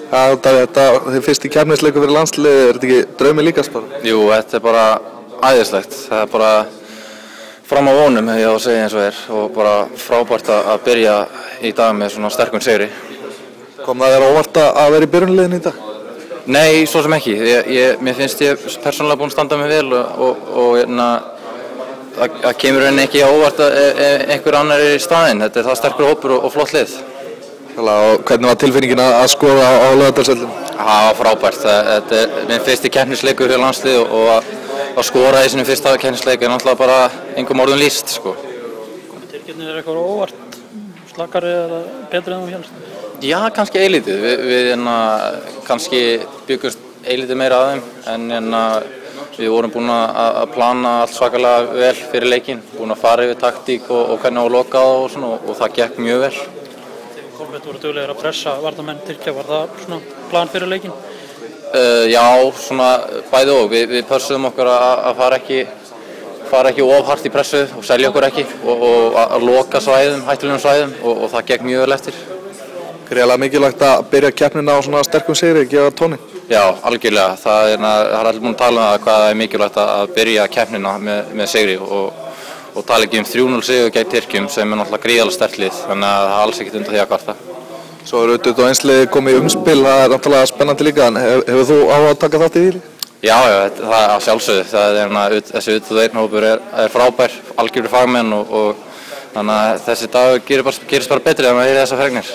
Þetta þið fyrsti keppnisleikur fyrir landsliðið, þetta ekki draumi líkast bara? Jú, þetta bara æðislegt. Það bara fram á vonum, hefði ég á að segja eins og bara frábært að byrja í dag með svona sterkum sigri. Kom það þér óvart að vera í byrjunarliðinu í dag? Nei, svo sem ekki. Mér finnst ég persónulega búinn að standa mig vel og það kemur henni ekki óvart að einhver annar í staðinn. Þetta það sterkur hópur og flott lið. Og hvernig var tilfinningin að skora á Laugardalsvellinum? Það var frábært. Þetta minn fyrsti keppnisleikur fyrir landslið og að skora í sinni fyrsta keppnisleik náttúrulega bara engum orðum lýst, sko. Komið tilgefnir eitthvað óvart slakari eða betri en þú hélst? Já, kannski eilítið. Við kannski byggumst eilítið meira að þeim en við vorum búin að plana allt svakalega vel fyrir leikinn, búin að fara yfir taktík og hvernig á að loka og svona og það gekk mjög vel. Kolbeinn voru duglegir að pressa varnarmenn Tyrkja, var það svona plan fyrir leikinn? Já, svona bæði og. Við pössuðum okkur að fara ekki of hart í pressu og selja okkur ekki og að loka svæðum, hættulegum svæðum og það gekk mjög vel eftir. Gríðarlega mikilvægt að byrja keppnina á svona sterkum sigri, gefa tóninn? Já, algjörlega. Það er allir búin að tala um það hvað það er mikilvægt að byrja keppnina með sigri og tala ekki 3-0 sigur gegn Tyrkjum sem náttúrulega gríðarlega sterkt lið, þannig að það er alls ekkert undan því að kvarta. Svo er auðvitað eins liðið komið í umspil, það er náttúrulega spennandi líka, en hefur þú á að taka þátt í því? Já, það er að sjálfsögðu. Þessi U21 hópur er frábær, algjörir fagmenn og þannig að þessi dag gerist bara betri ef maður heyrir þessar fregnir.